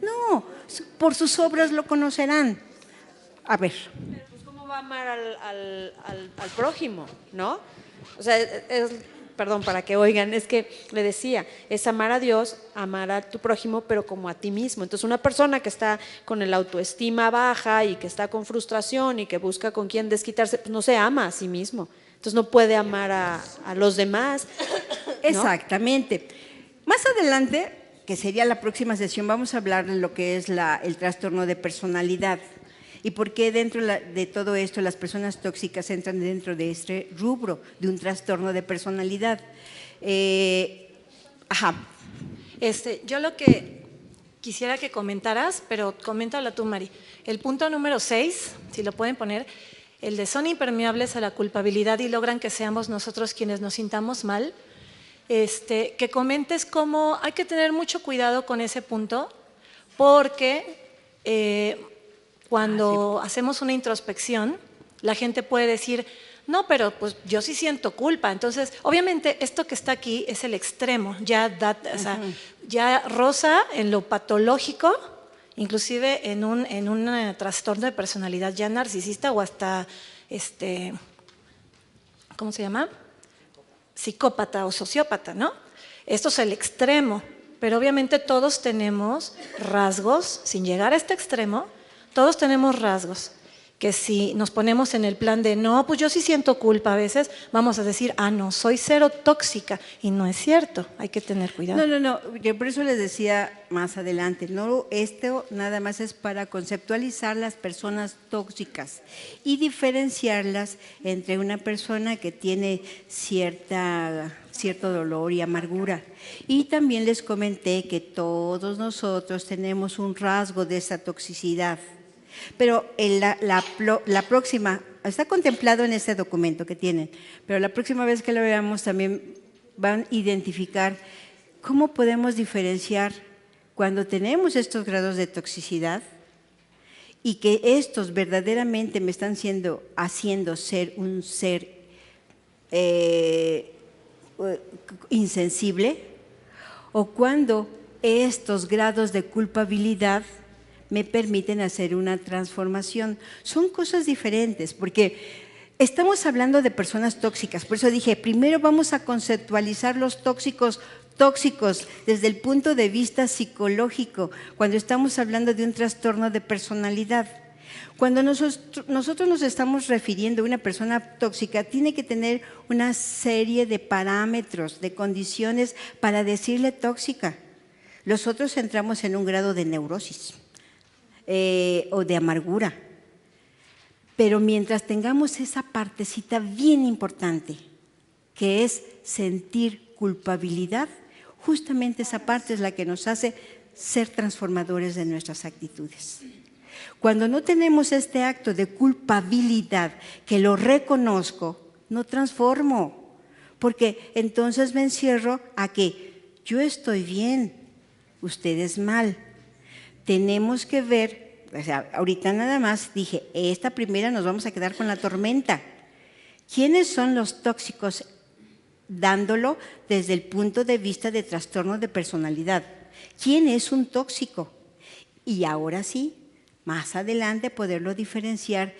No, por sus obras lo conocerán. A ver. Pues ¿cómo va a amar al prójimo, no? O sea, perdón, para que oigan, es que le decía, es amar a Dios, amar a tu prójimo, pero como a ti mismo. Entonces, una persona que está con el autoestima baja y que está con frustración y que busca con quién desquitarse, pues no se ama a sí mismo. Entonces, no puede amar a los demás, ¿no? Exactamente. Más adelante, que sería la próxima sesión, vamos a hablar de lo que es el trastorno de personalidad y por qué dentro de todo esto las personas tóxicas entran dentro de este rubro de un trastorno de personalidad. Yo lo que quisiera que comentaras, pero coméntalo tú, Mari. El punto número 6, si lo pueden poner, el de son impermeables a la culpabilidad y logran que seamos nosotros quienes nos sintamos mal. Que comentes cómo hay que tener mucho cuidado con ese punto, porque cuando hacemos una introspección, la gente puede decir, no, pero pues yo sí siento culpa. Entonces, obviamente, esto que está aquí es el extremo, o sea, ya roza en lo patológico, inclusive en un trastorno de personalidad ya narcisista o hasta, ¿cómo se llama? Psicópata o sociópata, ¿no? Esto es el extremo, pero obviamente todos tenemos rasgos, sin llegar a este extremo, todos tenemos rasgos que si nos ponemos en el plan de no, pues yo sí siento culpa a veces, vamos a decir, no, soy cero tóxica, y no es cierto, hay que tener cuidado. No, yo por eso les decía más adelante, no, esto nada más es para conceptualizar las personas tóxicas y diferenciarlas entre una persona que tiene cierto dolor y amargura. Y también les comenté que todos nosotros tenemos un rasgo de esa toxicidad. Pero la próxima, está contemplado en este documento que tienen, pero la próxima vez que lo veamos también van a identificar cómo podemos diferenciar cuando tenemos estos grados de toxicidad y que estos verdaderamente me están haciendo ser un ser insensible, o cuando estos grados de culpabilidad me permiten hacer una transformación. Son cosas diferentes, porque estamos hablando de personas tóxicas. Por eso dije, primero vamos a conceptualizar los tóxicos desde el punto de vista psicológico, cuando estamos hablando de un trastorno de personalidad. Cuando nosotros nos estamos refiriendo a una persona tóxica, tiene que tener una serie de parámetros, de condiciones para decirle tóxica. Los otros entramos en un grado de neurosis. O de amargura. Pero mientras tengamos esa partecita bien importante, que es sentir culpabilidad, justamente esa parte es la que nos hace ser transformadores de nuestras actitudes. Cuando no tenemos este acto de culpabilidad, que lo reconozco, no transformo, porque entonces me encierro a que yo estoy bien, ustedes mal. Tenemos que ver, o sea, ahorita nada más dije, esta primera nos vamos a quedar con la tormenta. ¿Quiénes son los tóxicos? Dándolo desde el punto de vista de trastorno de personalidad. ¿Quién es un tóxico? Y ahora sí, más adelante poderlo diferenciar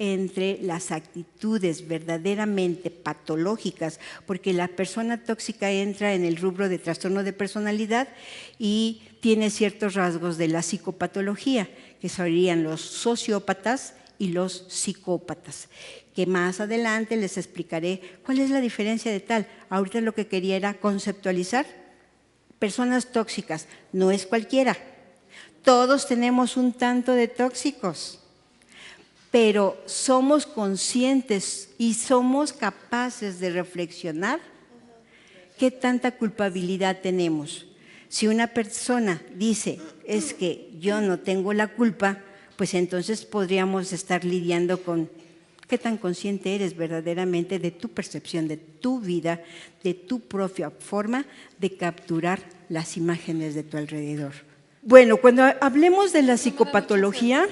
entre las actitudes verdaderamente patológicas, porque la persona tóxica entra en el rubro de trastorno de personalidad y tiene ciertos rasgos de la psicopatología, que serían los sociópatas y los psicópatas, que más adelante les explicaré cuál es la diferencia de tal. Ahorita lo que quería era conceptualizar personas tóxicas, no es cualquiera. Todos tenemos un tanto de tóxicos, pero somos conscientes y somos capaces de reflexionar qué tanta culpabilidad tenemos. Si una persona dice, es que yo no tengo la culpa, pues entonces podríamos estar lidiando con qué tan consciente eres verdaderamente de tu percepción, de tu vida, de tu propia forma de capturar las imágenes de tu alrededor. Bueno, cuando hablemos de la psicopatología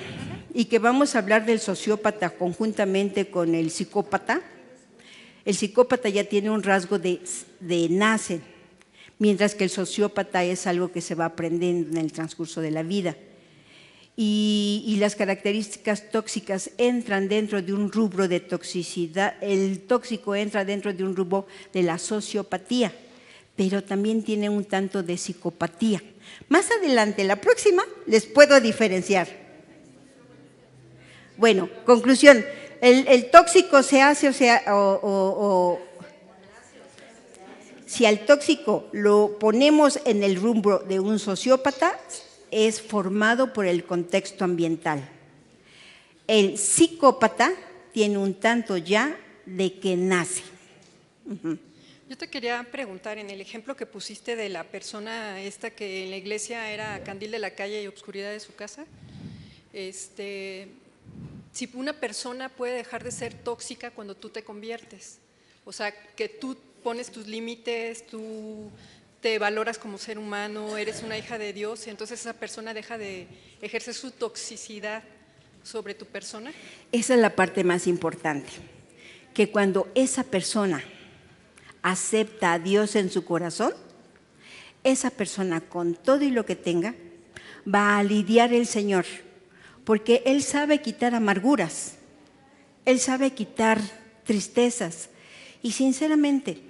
y que vamos a hablar del sociópata conjuntamente con el psicópata ya tiene un rasgo de nace, mientras que el sociópata es algo que se va aprendiendo en el transcurso de la vida. Y las características tóxicas entran dentro de un rubro de toxicidad, el tóxico entra dentro de un rubro de la sociopatía, pero también tiene un tanto de psicopatía. Más adelante, la próxima, les puedo diferenciar. Bueno, conclusión, el tóxico se hace, si al tóxico lo ponemos en el rubro de un sociópata, es formado por el contexto ambiental. El psicópata tiene un tanto ya de que nace. Yo te quería preguntar, en el ejemplo que pusiste de la persona esta que en la iglesia era candil de la calle y obscuridad de su casa, si una persona puede dejar de ser tóxica cuando tú te conviertes, o sea, que tú pones tus límites, tú te valoras como ser humano, eres una hija de Dios, y entonces esa persona deja de ejercer su toxicidad sobre tu persona. Esa es la parte más importante, que cuando esa persona acepta a Dios en su corazón, esa persona con todo y lo que tenga va a lidiar el Señor, porque Él sabe quitar amarguras, Él sabe quitar tristezas. Y sinceramente,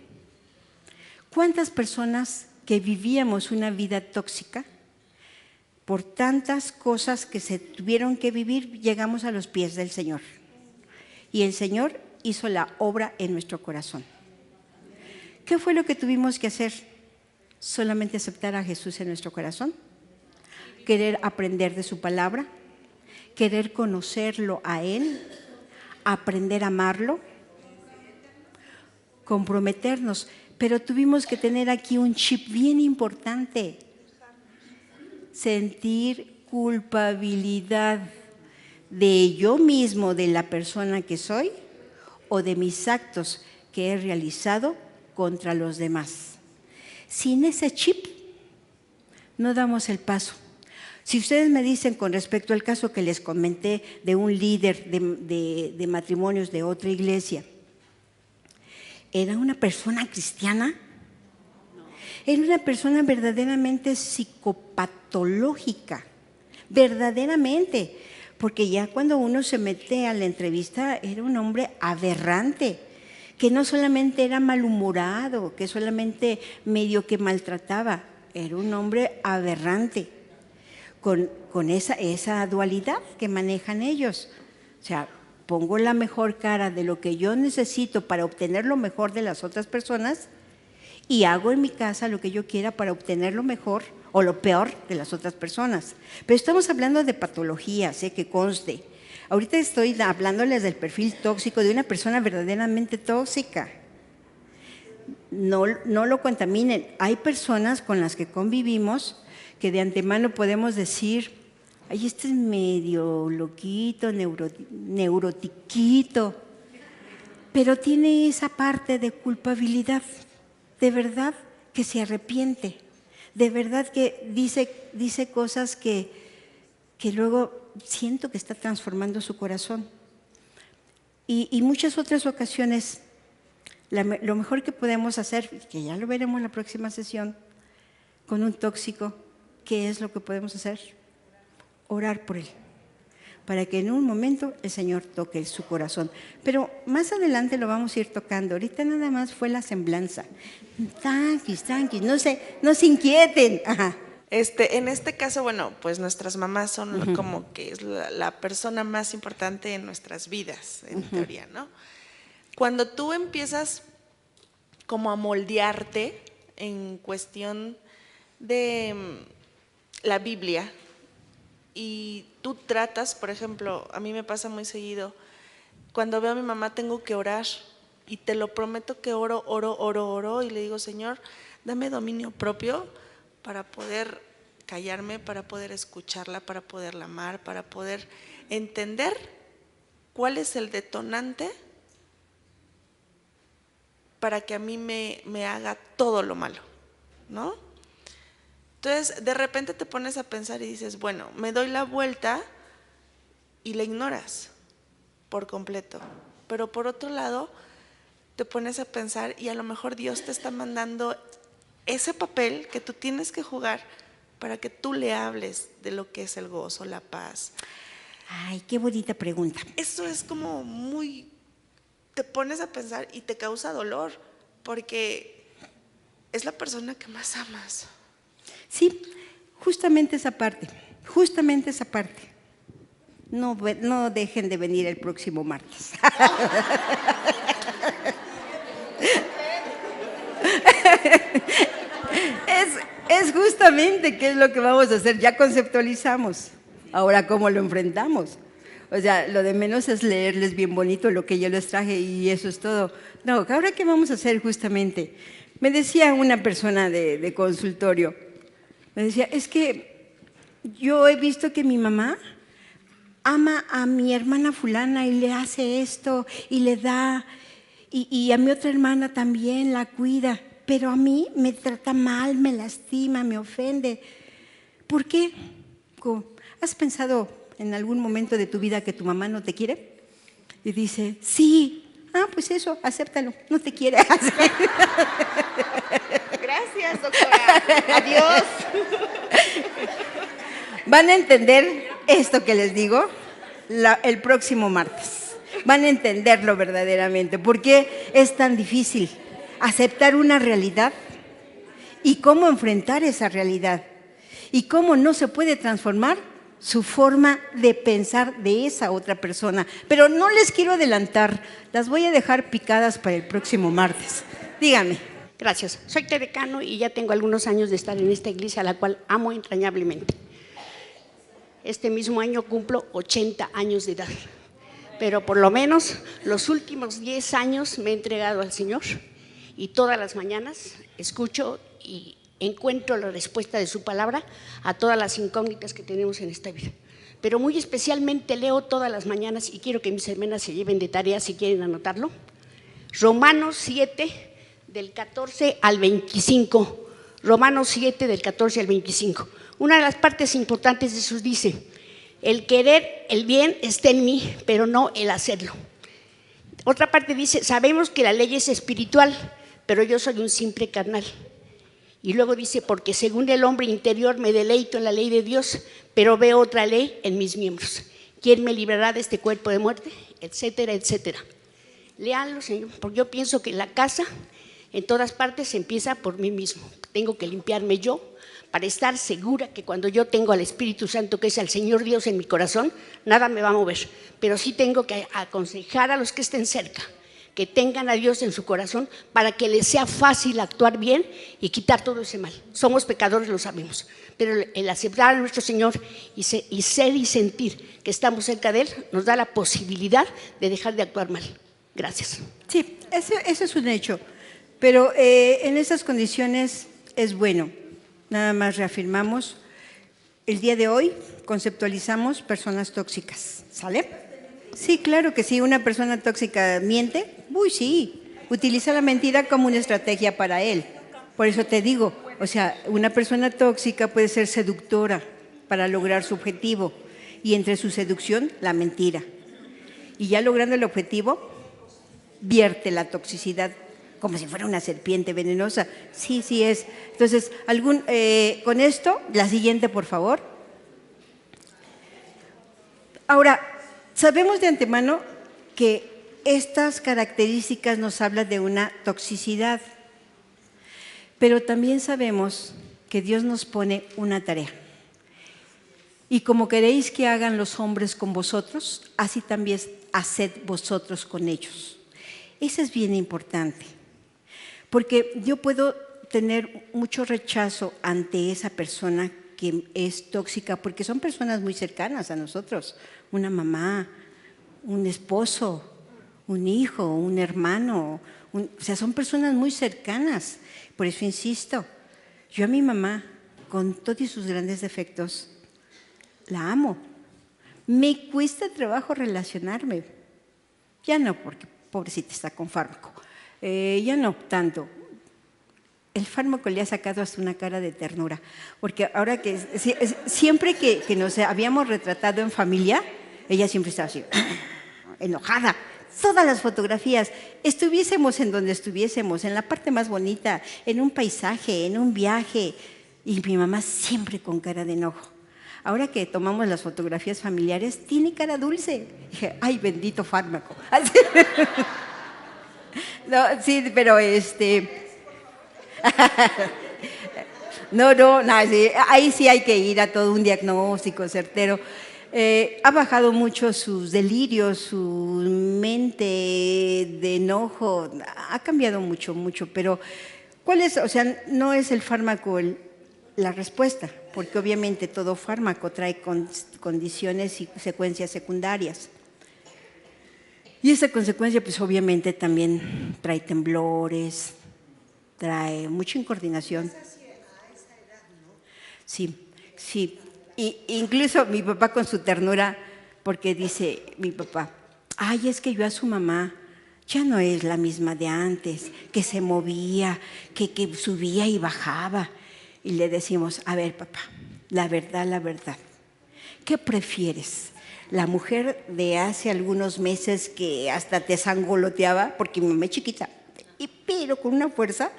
¿cuántas personas que vivíamos una vida tóxica, por tantas cosas que se tuvieron que vivir, llegamos a los pies del Señor? Y el Señor hizo la obra en nuestro corazón. ¿Qué fue lo que tuvimos que hacer? Solamente aceptar a Jesús en nuestro corazón, querer aprender de su palabra, querer conocerlo a Él, aprender a amarlo, comprometernos. Pero tuvimos que tener aquí un chip bien importante: sentir culpabilidad de yo mismo, de la persona que soy, o de mis actos que he realizado contra los demás. Sin ese chip no damos el paso. Si ustedes me dicen con respecto al caso que les comenté de un líder de matrimonios de otra iglesia, ¿era una persona cristiana? Era una persona verdaderamente psicopatológica, verdaderamente, porque ya cuando uno se mete a la entrevista era un hombre aberrante, que no solamente era malhumorado, que solamente medio que maltrataba, era un hombre aberrante, con esa dualidad que manejan ellos. O sea, pongo la mejor cara de lo que yo necesito para obtener lo mejor de las otras personas y hago en mi casa lo que yo quiera para obtener lo mejor o lo peor de las otras personas. Pero estamos hablando de patologías, que conste. Ahorita estoy hablándoles del perfil tóxico de una persona verdaderamente tóxica. No lo contaminen. Hay personas con las que convivimos que de antemano podemos decir: ay, este es medio loquito, neurotiquito, pero tiene esa parte de culpabilidad, de verdad que se arrepiente, de verdad que dice cosas que luego siento que está transformando su corazón. Y muchas otras ocasiones, lo mejor que podemos hacer, que ya lo veremos en la próxima sesión, con un tóxico, ¿qué es lo que podemos hacer? Orar por él, para que en un momento el Señor toque su corazón. Pero más adelante lo vamos a ir tocando. Ahorita nada más fue la semblanza. Tranquis, no se inquieten. Ajá. En este caso, bueno, pues nuestras mamás son como que es la persona más importante en nuestras vidas, en teoría, ¿no? Cuando tú empiezas como a moldearte en cuestión de la Biblia y tú tratas, por ejemplo, a mí me pasa muy seguido, cuando veo a mi mamá tengo que orar y te lo prometo que oro y le digo: Señor, dame dominio propio para poder callarme, para poder escucharla, para poderla amar, para poder entender cuál es el detonante para que a mí me haga todo lo malo, ¿no? Entonces, de repente te pones a pensar y dices, bueno, me doy la vuelta y la ignoras por completo. Pero por otro lado, te pones a pensar y a lo mejor Dios te está mandando ese papel que tú tienes que jugar para que tú le hables de lo que es el gozo, la paz. Ay, qué bonita pregunta. Eso es como muy, te pones a pensar y te causa dolor, porque es la persona que más amas. Sí, justamente esa parte, justamente esa parte. No dejen de venir el próximo martes. Es justamente qué es lo que vamos a hacer. Ya conceptualizamos. Ahora, ¿cómo lo enfrentamos? O sea, lo de menos es leerles bien bonito lo que yo les traje y eso es todo. No, ¿ahora qué vamos a hacer justamente? Me decía una persona de consultorio, me decía, es que yo he visto que mi mamá ama a mi hermana fulana y le hace esto y le da, y a mi otra hermana también la cuida, pero a mí me trata mal, me lastima, me ofende. ¿Por qué? ¿Has pensado en algún momento de tu vida que tu mamá no te quiere? Y dice, sí. Ah, pues eso, acéptalo, no te quiere. Gracias, doctora. Adiós. Van a entender esto que les digo el próximo martes. Van a entenderlo verdaderamente. ¿Por qué es tan difícil aceptar una realidad? ¿Y cómo enfrentar esa realidad? ¿Y cómo no se puede transformar su forma de pensar de esa otra persona? Pero no les quiero adelantar, las voy a dejar picadas para el próximo martes. Dígame. Gracias. Soy Tere Cano y ya tengo algunos años de estar en esta iglesia, a la cual amo entrañablemente. Este mismo año cumplo 80 años de edad, pero por lo menos los últimos 10 años me he entregado al Señor y todas las mañanas escucho y encuentro la respuesta de su palabra a todas las incógnitas que tenemos en esta vida. Pero muy especialmente leo todas las mañanas, y quiero que mis hermanas se lleven de tarea si quieren anotarlo, Romanos 7, del 14 al 25. Romanos 7, del 14 al 25. Una de las partes importantes de Jesús dice, el querer el bien está en mí, pero no el hacerlo. Otra parte dice, sabemos que la ley es espiritual, pero yo soy un simple carnal. Y luego dice, porque según el hombre interior me deleito en la ley de Dios, pero veo otra ley en mis miembros. ¿Quién me librará de este cuerpo de muerte? Etcétera, etcétera. Léanlo, Señor, porque yo pienso que la casa en todas partes empieza por mí mismo. Tengo que limpiarme yo para estar segura que cuando yo tengo al Espíritu Santo, que es el Señor Dios en mi corazón, nada me va a mover. Pero sí tengo que aconsejar a los que estén cerca, que tengan a Dios en su corazón para que les sea fácil actuar bien y quitar todo ese mal. Somos pecadores, lo sabemos, pero el aceptar a nuestro Señor y ser y sentir que estamos cerca de Él nos da la posibilidad de dejar de actuar mal. Gracias. Sí, ese es un hecho, pero en esas condiciones es bueno. Nada más reafirmamos, el día de hoy conceptualizamos personas tóxicas, ¿sale? Sí, claro que sí, una persona tóxica miente, uy sí, utiliza la mentira como una estrategia para él. Por eso te digo, o sea, una persona tóxica puede ser seductora para lograr su objetivo y entre su seducción, la mentira. Y ya logrando el objetivo, vierte la toxicidad como si fuera una serpiente venenosa. Sí, sí es. Entonces, con esto, la siguiente, por favor. Ahora, sabemos de antemano que estas características nos hablan de una toxicidad, pero también sabemos que Dios nos pone una tarea. Y como queréis que hagan los hombres con vosotros, así también haced vosotros con ellos. Eso es bien importante, porque yo puedo tener mucho rechazo ante esa persona que es tóxica, porque son personas muy cercanas a nosotros, una mamá, un esposo, un hijo, un hermano, o sea, son personas muy cercanas. Por eso insisto, yo a mi mamá con todos sus grandes defectos, la amo. Me cuesta trabajo relacionarme. Ya no, porque pobrecita está con fármaco. Ya no tanto. El fármaco le ha sacado hasta una cara de ternura, porque ahora que siempre que nos habíamos retratado en familia, ella siempre estaba así, enojada. Todas las fotografías, estuviésemos en donde estuviésemos, en la parte más bonita, en un paisaje, en un viaje, y mi mamá siempre con cara de enojo. Ahora que tomamos las fotografías familiares, tiene cara dulce. Dije, ay, bendito fármaco. No, sí, pero no, sí, ahí sí hay que ir a todo un diagnóstico certero. Ha bajado mucho sus delirios, su mente de enojo, ha cambiado mucho, pero ¿cuál es? O sea, no es el fármaco la respuesta, porque obviamente todo fármaco trae condiciones y secuencias secundarias. Y esa consecuencia, pues obviamente también trae temblores, trae mucha incoordinación. Sí. Y incluso mi papá con su ternura, porque dice mi papá, ay, es que yo a su mamá ya no es la misma de antes, que se movía, que subía y bajaba. Y le decimos, a ver, papá, la verdad, ¿qué prefieres? La mujer de hace algunos meses que hasta te sangoloteaba, porque mi mamá es chiquita, pero con una fuerza,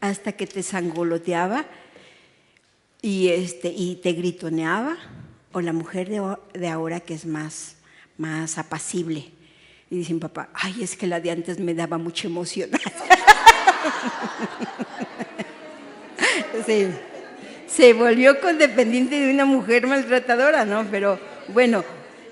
hasta que te sangoloteaba y te gritoneaba, o la mujer de ahora que es más apacible. Y dicen, papá, ay, es que la de antes me daba mucha emoción. Sí. Se volvió codependiente de una mujer maltratadora, ¿no? Pero bueno,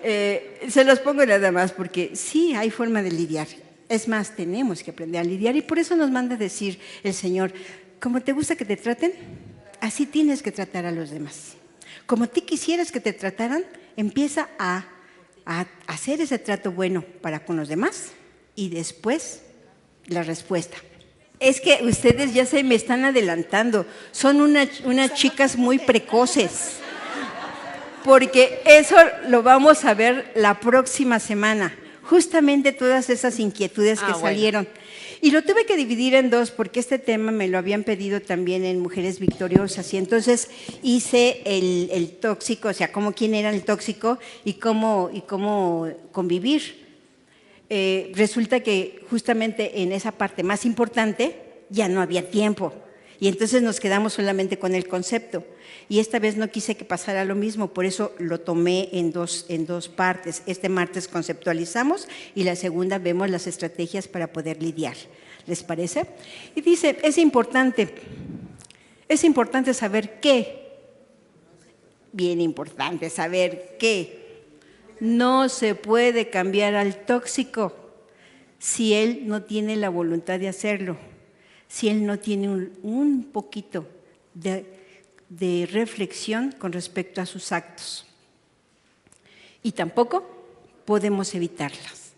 se los pongo nada más porque sí hay forma de lidiar. Es más, tenemos que aprender a lidiar y por eso nos manda decir el Señor, como te gusta que te traten, así tienes que tratar a los demás. Como tú quisieras que te trataran, empieza a hacer ese trato bueno para con los demás y después la respuesta. Es que ustedes ya se me están adelantando, son unas chicas muy precoces, porque eso lo vamos a ver la próxima semana, justamente todas esas inquietudes que salieron. Y lo tuve que dividir en dos, porque este tema me lo habían pedido también en Mujeres Victoriosas, y entonces hice el tóxico, o sea, quién era el tóxico y cómo convivir. Resulta que justamente en esa parte más importante ya no había tiempo y entonces nos quedamos solamente con el concepto y esta vez no quise que pasara lo mismo, por eso lo tomé en dos partes. Este martes conceptualizamos y la segunda vemos las estrategias para poder lidiar. ¿Les parece? Y dice, es importante saber qué, bien importante saber qué. No se puede cambiar al tóxico si él no tiene la voluntad de hacerlo, si él no tiene un poquito de reflexión con respecto a sus actos. Y tampoco podemos evitarlas.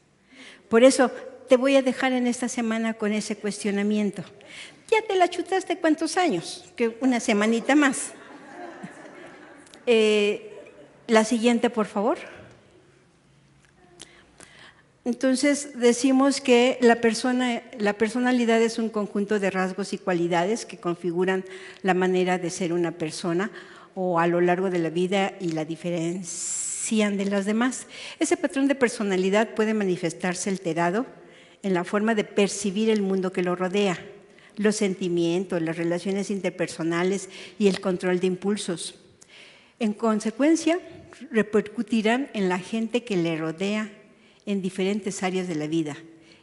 Por eso te voy a dejar en esta semana con ese cuestionamiento. Ya te la chutaste ¿cuántos años? Que una semanita más. La siguiente, por favor. Entonces decimos que la personalidad es un conjunto de rasgos y cualidades que configuran la manera de ser una persona o a lo largo de la vida y la diferencian de las demás. Ese patrón de personalidad puede manifestarse alterado en la forma de percibir el mundo que lo rodea, los sentimientos, las relaciones interpersonales y el control de impulsos. En consecuencia, repercutirán en la gente que le rodea en diferentes áreas de la vida.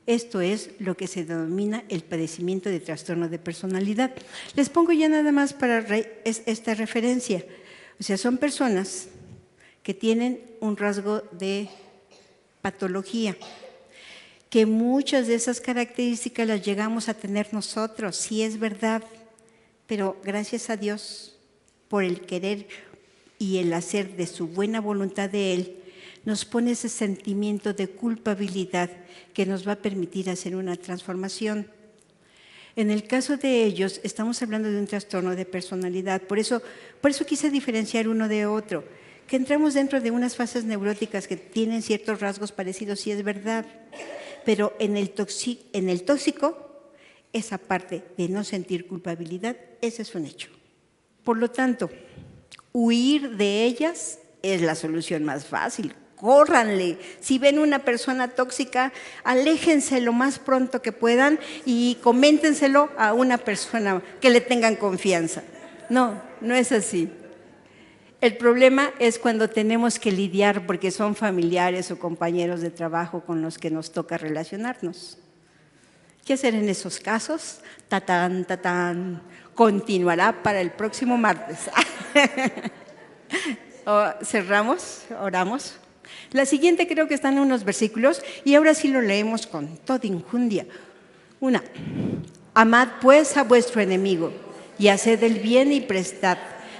Esto es lo que se denomina el padecimiento de trastorno de personalidad. Les pongo ya nada más para esta referencia. O sea, son personas que tienen un rasgo de patología, que muchas de esas características las llegamos a tener nosotros, sí es verdad, pero gracias a Dios por el querer y el hacer de su buena voluntad de Él, nos pone ese sentimiento de culpabilidad que nos va a permitir hacer una transformación. En el caso de ellos, estamos hablando de un trastorno de personalidad. Por eso quise diferenciar uno de otro. Que entramos dentro de unas fases neuróticas que tienen ciertos rasgos parecidos, sí es verdad. Pero en el tóxico, esa parte de no sentir culpabilidad, ese es un hecho. Por lo tanto, huir de ellas es la solución más fácil. Córranle. Si ven una persona tóxica, aléjense lo más pronto que puedan y coméntenselo a una persona que le tengan confianza. No, no es así. El problema es cuando tenemos que lidiar porque son familiares o compañeros de trabajo con los que nos toca relacionarnos. ¿Qué hacer en esos casos? Tatán, tatán. Continuará para el próximo martes. Cerramos, oramos. La siguiente creo que están en unos versículos y ahora sí lo leemos con toda injundia. Una, amad pues a vuestro enemigo y haced el bien y prestad,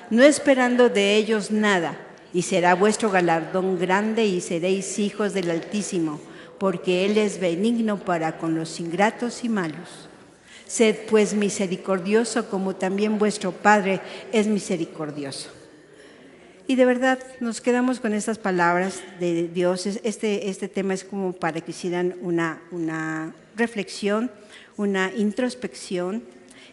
no esperando de ellos nada, y será vuestro galardón grande y seréis hijos del Altísimo, porque Él es benigno para con los ingratos y malos. Sed pues misericordioso como también vuestro Padre es misericordioso. Y de verdad nos quedamos con estas palabras de Dios. Este tema es como para que hicieran una reflexión, una introspección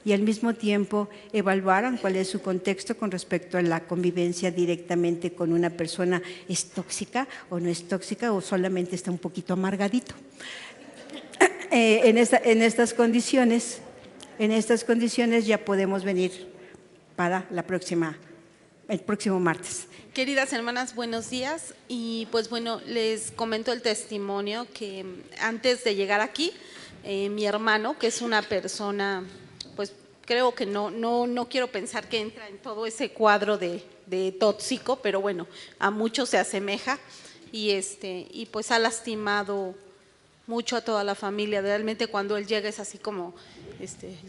y al mismo tiempo evaluaran cuál es su contexto con respecto a la convivencia directamente con una persona. ¿Es tóxica o no es tóxica o solamente está un poquito amargadito? En estas condiciones ya podemos venir para el próximo martes. Queridas hermanas, buenos días. Y pues bueno, les comento el testimonio que antes de llegar aquí, mi hermano, que es una persona, pues creo que no quiero pensar que entra en todo ese cuadro de tóxico, pero bueno, a muchos se asemeja y pues ha lastimado mucho a toda la familia. Realmente cuando él llega es así como,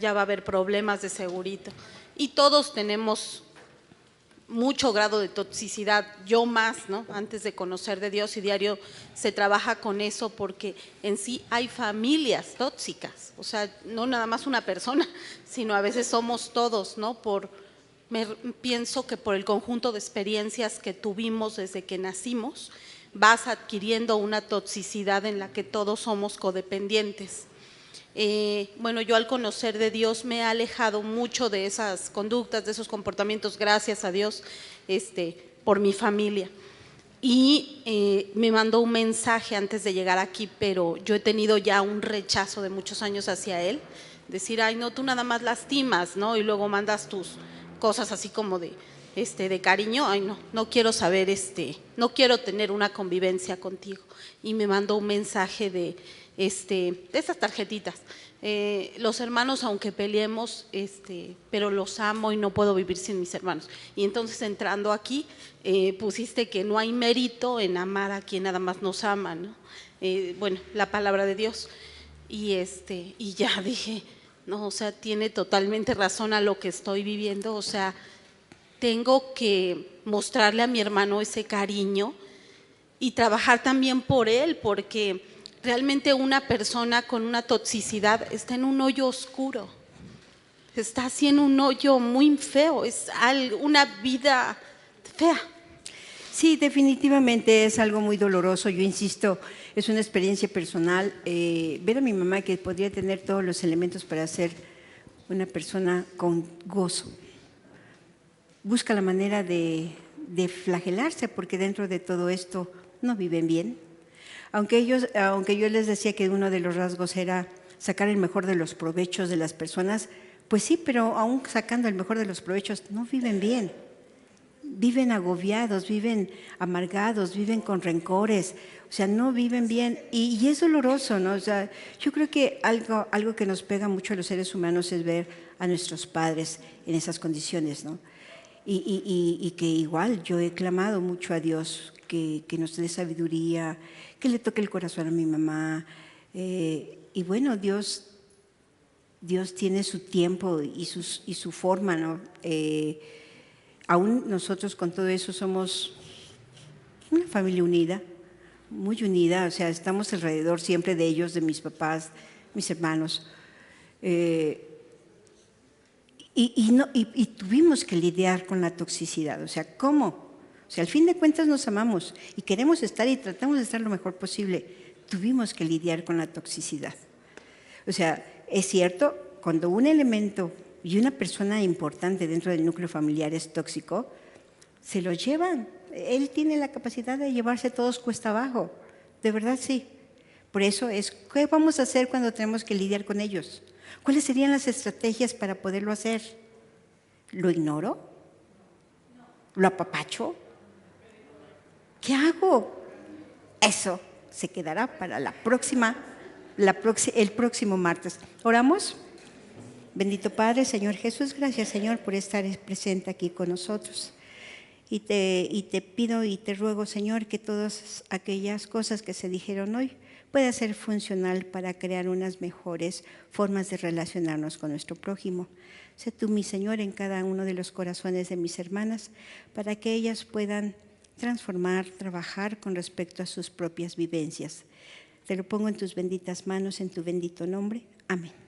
ya va a haber problemas de seguridad. Y todos tenemos mucho grado de toxicidad, yo más, ¿no? Antes de conocer de Dios, y diario se trabaja con eso porque en sí hay familias tóxicas, o sea, no nada más una persona, sino a veces somos todos, ¿no? Pienso que por el conjunto de experiencias que tuvimos desde que nacimos, vas adquiriendo una toxicidad en la que todos somos codependientes. Bueno, yo al conocer de Dios me he alejado mucho de esas conductas, de esos comportamientos, gracias a Dios, por mi familia. Y me mandó un mensaje antes de llegar aquí, pero yo he tenido ya un rechazo de muchos años hacia él, decir, ay no, tú nada más lastimas, ¿no? Y luego mandas tus cosas así como de cariño, ay no quiero saber, no quiero tener una convivencia contigo. Y me mandó un mensaje de esas tarjetitas, los hermanos aunque peleemos, pero los amo y no puedo vivir sin mis hermanos. Y entonces entrando aquí, pusiste que no hay mérito en amar a quien nada más nos ama, ¿no? Bueno, la palabra de Dios. Y ya dije, no, o sea, tiene totalmente razón a lo que estoy viviendo, o sea, tengo que mostrarle a mi hermano ese cariño y trabajar también por él, porque realmente una persona con una toxicidad está en un hoyo oscuro, está así en un hoyo muy feo, es una vida fea. Sí, definitivamente es algo muy doloroso, yo insisto, es una experiencia personal. Ver a mi mamá que podría tener todos los elementos para ser una persona con gozo, busca la manera de flagelarse porque dentro de todo esto no viven bien. Aunque yo les decía que uno de los rasgos era sacar el mejor de los provechos de las personas, pues sí, pero aún sacando el mejor de los provechos no viven bien. Viven agobiados, viven amargados, viven con rencores, o sea, no viven bien y es doloroso, ¿no? O sea, yo creo que algo que nos pega mucho a los seres humanos es ver a nuestros padres en esas condiciones, ¿no? Y que igual yo he clamado mucho a Dios que nos dé sabiduría, que le toque el corazón a mi mamá. Y bueno, Dios tiene su tiempo y su forma, ¿no? Aún nosotros con todo eso somos una familia unida, muy unida, o sea, estamos alrededor siempre de ellos, de mis papás, mis hermanos. Y tuvimos que lidiar con la toxicidad. O sea, ¿cómo? O sea, al fin de cuentas nos amamos y queremos estar y tratamos de estar lo mejor posible. Tuvimos que lidiar con la toxicidad. O sea, es cierto, cuando un elemento y una persona importante dentro del núcleo familiar es tóxico, se lo llevan. Él tiene la capacidad de llevarse todos cuesta abajo. De verdad, sí. Por eso es, ¿qué vamos a hacer cuando tenemos que lidiar con ellos? ¿Cuáles serían las estrategias para poderlo hacer? ¿Lo ignoro? ¿Lo apapacho? ¿Qué hago? Eso se quedará para el próximo martes. ¿Oramos? Bendito Padre, Señor Jesús, gracias, Señor, por estar presente aquí con nosotros. Y te pido y te ruego, Señor, que todas aquellas cosas que se dijeron hoy pueda ser funcional para crear unas mejores formas de relacionarnos con nuestro prójimo. Sé tú, mi Señor, en cada uno de los corazones de mis hermanas, para que ellas puedan transformar, trabajar con respecto a sus propias vivencias. Te lo pongo en tus benditas manos, en tu bendito nombre. Amén.